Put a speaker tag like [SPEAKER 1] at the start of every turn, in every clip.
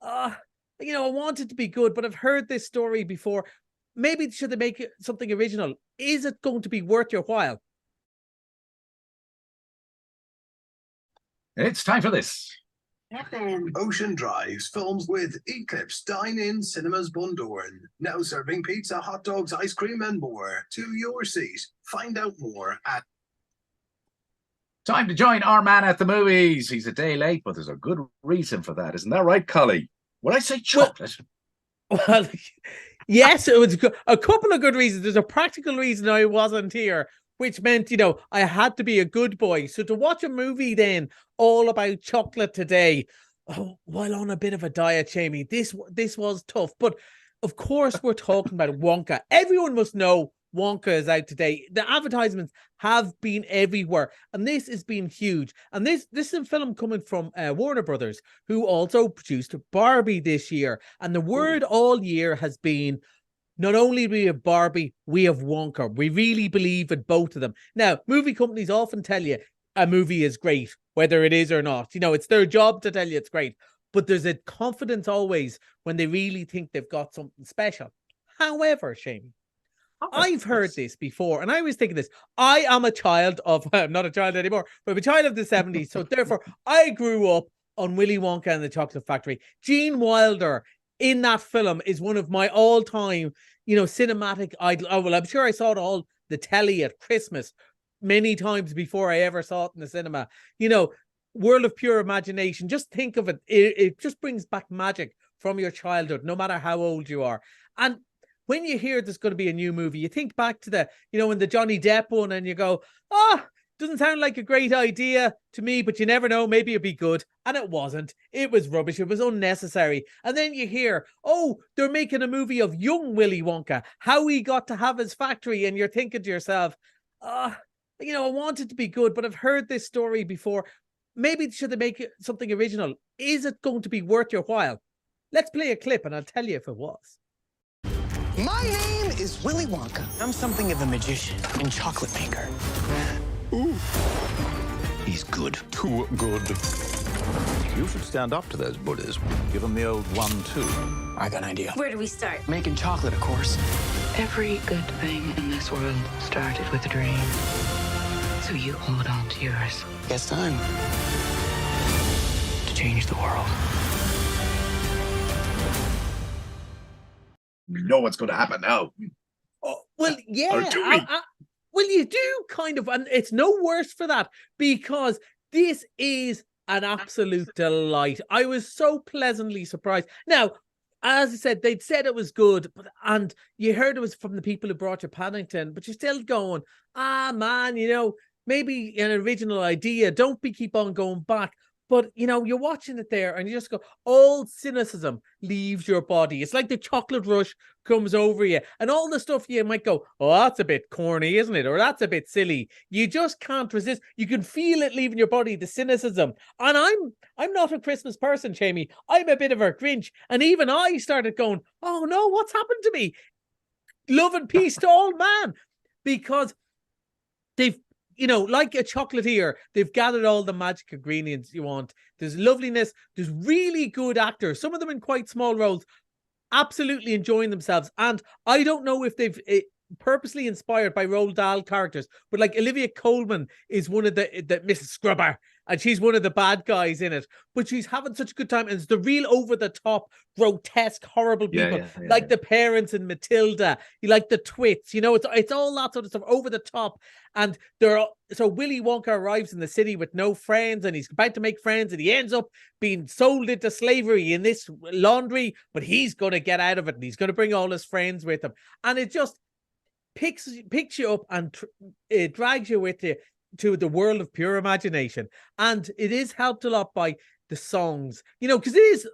[SPEAKER 1] uh, I want it to be good, but I've heard this story before. Maybe should they make it something original? Is it going to be worth your while?
[SPEAKER 2] It's time for this.
[SPEAKER 3] Ocean Drives films with Eclipse Dine-In Cinemas Bundoran. Now serving pizza, hot dogs, ice cream and more. To your seat. Find out more at...
[SPEAKER 2] Time to join our man at the movies. He's a day late, but there's a good reason for that. Isn't that right, Collie? Would I say chocolate?
[SPEAKER 1] Well, yes, it was a couple of good reasons. There's a practical reason I wasn't here, which meant, I had to be a good boy. So to watch a movie then all about chocolate today, while on a bit of a diet, Jamie, this was tough. But of course, we're talking about Wonka. Everyone must know Wonka is out today. The advertisements have been everywhere, and this has been huge. And this is a film coming from Warner Brothers, who also produced Barbie this year. And the word all year has been, not only do we have Barbie, we have Wonka. We really believe in both of them. Now, movie companies often tell you a movie is great, whether it is or not. It's their job to tell you it's great. But there's a confidence always when they really think they've got something special. However, Shane, I've heard this before, and I was thinking this. I am a child of, I'm not a child anymore, but I'm a child of the 70s. So therefore, I grew up on Willy Wonka and the Chocolate Factory. Gene Wilder in that film is one of my all-time, cinematic idol. Oh, well, I'm sure I saw it all the telly at Christmas many times before I ever saw it in the cinema. World of Pure Imagination. Just think of it. It just brings back magic from your childhood, no matter how old you are. And when you hear there's going to be a new movie, you think back to the, in the Johnny Depp one, and you go, doesn't sound like a great idea to me, but you never know, maybe it'd be good. And it wasn't. It was rubbish. It was unnecessary. And then you hear, they're making a movie of young Willy Wonka, how he got to have his factory. And you're thinking to yourself, I want it to be good, but I've heard this story before. Maybe should they make it something original? Is it going to be worth your while? Let's play a clip and I'll tell you if it was.
[SPEAKER 4] My name is Willy Wonka. I'm something of a magician and chocolate maker.
[SPEAKER 5] Ooh. He's good. Too good.
[SPEAKER 6] You should stand up to those bullies. Give them the old 1-2.
[SPEAKER 4] I got an idea.
[SPEAKER 7] Where do we start?
[SPEAKER 4] Making chocolate, of course.
[SPEAKER 7] Every good thing in this world started with a dream. So you hold on to yours.
[SPEAKER 4] Guess time to change the world.
[SPEAKER 2] We know what's going to happen now.
[SPEAKER 1] Oh, well, yeah. Well, you do kind of, and it's no worse for that, because this is an absolute delight. I was so pleasantly surprised. Now, as I said, they'd said it was good, and you heard it was from the people who brought you Paddington, but you're still going, man, maybe an original idea. Don't keep on going back. But, you're watching it there and you just go, all cynicism leaves your body. It's like the chocolate rush comes over you. And all the stuff you might go, that's a bit corny, isn't it? Or that's a bit silly. You just can't resist. You can feel it leaving your body, the cynicism. And I'm not a Christmas person, Jamie. I'm a bit of a Grinch. And even I started going, oh no, what's happened to me? Love and peace to all man. Because they've, like a chocolatier, they've gathered all the magic ingredients you want. There's loveliness. There's really good actors. Some of them in quite small roles, absolutely enjoying themselves. And I don't know if they've purposely inspired by Roald Dahl characters, but like Olivia Colman is one of the Mrs. Scrubber, and she's one of the bad guys in it. But she's having such a good time, and it's the real over-the-top, grotesque, horrible people, like the parents in Matilda. You like the twits, it's all that sort of stuff over the top. And so Willy Wonka arrives in the city with no friends, and he's about to make friends, and he ends up being sold into slavery in this laundry, but he's going to get out of it, and he's going to bring all his friends with him. And it just picks you up and it drags you with you to the world of pure imagination. And it is helped a lot by the songs, because it is,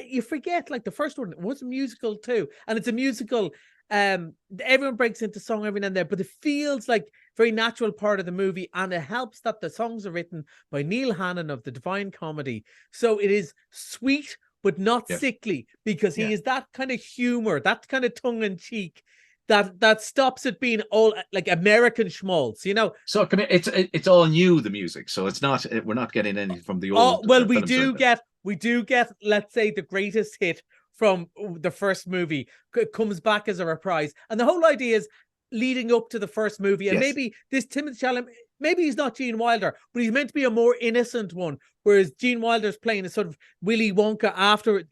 [SPEAKER 1] you forget, like the first one was a musical too, and it's a musical. Everyone breaks into song every now and then, but it feels like very natural part of the movie, and it helps that the songs are written by Neil Hannon of the Divine Comedy, so it is sweet but not sickly, because he is that kind of humor, that kind of tongue-in-cheek that stops it being all like American schmaltz,
[SPEAKER 2] So it's all new, the music. So it's not, we're not getting anything from the old.
[SPEAKER 1] Oh, well, we do get we do get, let's say, the greatest hit from the first movie comes back as a reprise. And the whole idea is leading up to the first movie. And maybe this Timothée Chalamet, maybe he's not Gene Wilder, but he's meant to be a more innocent one. Whereas Gene Wilder's playing a sort of Willy Wonka after,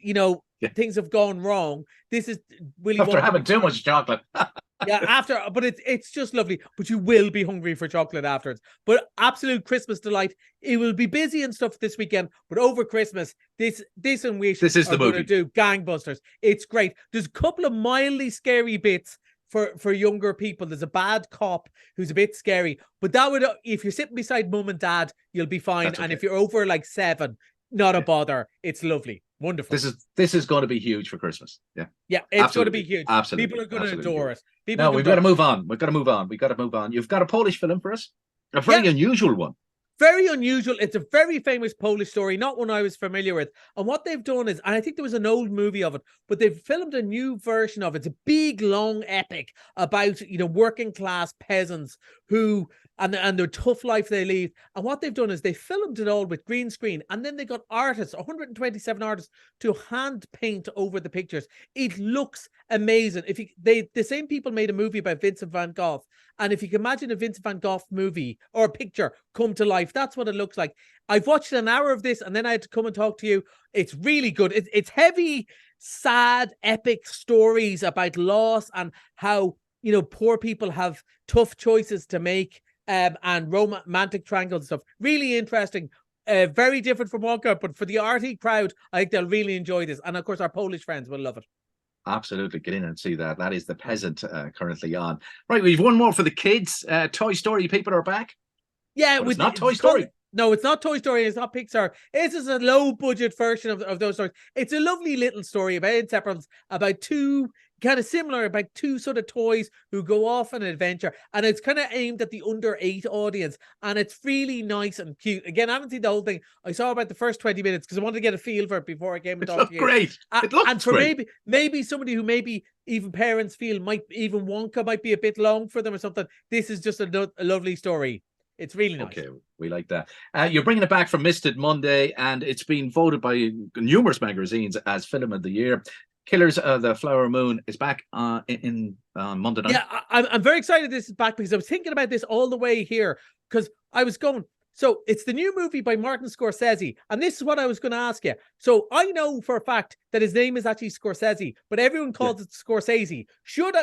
[SPEAKER 1] things have gone wrong. This is Willy
[SPEAKER 2] After
[SPEAKER 1] Wonka
[SPEAKER 2] having too much chocolate.
[SPEAKER 1] but it's just lovely. But you will be hungry for chocolate afterwards. But absolute Christmas delight. It will be busy and stuff this weekend, but over Christmas, this and Wish
[SPEAKER 2] this is
[SPEAKER 1] are
[SPEAKER 2] the movie.
[SPEAKER 1] going to do gangbusters. It's great. There's a couple of mildly scary bits for younger people. There's a bad cop who's a bit scary, but that would, if you're sitting beside mum and dad, you'll be fine. And if you're over like 7, not a bother. It's lovely. Wonderful.
[SPEAKER 2] This is going to be huge for Christmas. Yeah,
[SPEAKER 1] it's going to be huge.
[SPEAKER 2] Absolutely,
[SPEAKER 1] people are going to adore it.
[SPEAKER 2] We've got to move on. We've got to move on. You've got a Polish film for us, a very unusual one.
[SPEAKER 1] Very unusual. It's a very famous Polish story, not one I was familiar with. And what they've done is, and I think there was an old movie of it, but they've filmed a new version of it. It's a big, long epic about, working class peasants who, and the tough life they lead. And what they've done is they filmed it all with green screen, and then they got artists, 127 artists, to hand paint over the pictures. It looks amazing. The same people made a movie about Vincent van Gogh, and if you can imagine a Vincent van Gogh movie or a picture come to life, that's what it looks like. I've watched an hour of this, and then I had to come and talk to you. It's really good. It's heavy, sad, epic stories about loss and how, poor people have tough choices to make, and romantic triangles and stuff. Really interesting. Very different from Wonka, but for the arty crowd, I think they'll really enjoy this. And of course, our Polish friends will love it.
[SPEAKER 2] Absolutely. Get in and see that. That is The Peasant, currently on. Right, we've one more for the kids. Toy Story people are back.
[SPEAKER 1] Yeah,
[SPEAKER 2] it's not Toy Story.
[SPEAKER 1] No, it's not Toy Story. It's not Pixar. This is a low budget version of those stories. It's a lovely little story about inseparables, about two kind of similar, about two sort of toys who go off on an adventure, and it's kind of aimed at the under 8 audience, and it's really nice and cute. Again, I haven't seen the whole thing. I saw about the first 20 minutes because I wanted to get a feel for it before I came and talked to you.
[SPEAKER 2] Great. It looks
[SPEAKER 1] and for
[SPEAKER 2] great.
[SPEAKER 1] maybe somebody who maybe even parents feel even Wonka might be a bit long for them or something. This is just a lovely story. It's really nice.
[SPEAKER 2] Okay, we like that. You're bringing it back from Misted Monday, and it's been voted by numerous magazines as Film of the Year. Killers of the Flower Moon is back in Monday night.
[SPEAKER 1] Yeah, I'm very excited this is back because I was thinking about this all the way here because I was going, so it's the new movie by Martin Scorsese, and this is what I was going to ask you. So I know for a fact that his name is actually Scorsese, but everyone calls it Scorsese.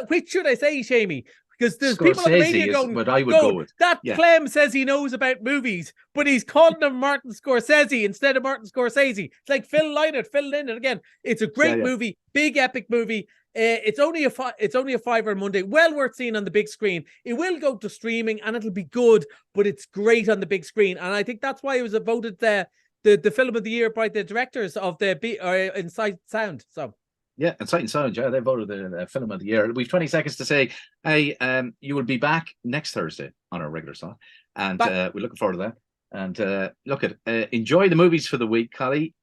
[SPEAKER 1] Which should I say, Shamey? Because there's
[SPEAKER 2] Scorsese
[SPEAKER 1] people on the media going,
[SPEAKER 2] what I would go with.
[SPEAKER 1] That Clem says he knows about movies, but he's calling him Martin Scorsese instead of Martin Scorsese. It's like Phil Lynott again. It's a great movie, big epic movie. It's only a $5 on Monday. Well worth seeing on the big screen. It will go to streaming and it'll be good, but it's great on the big screen. And I think that's why it was voted the Film of the Year by the directors of the Inside Sound. So.
[SPEAKER 2] Yeah, and Sight and Sound, they voted the Film of the Year. We've 20 seconds to say, hey, you will be back next Thursday on our regular slot, and we're looking forward to that. And enjoy the movies for the week, Collie.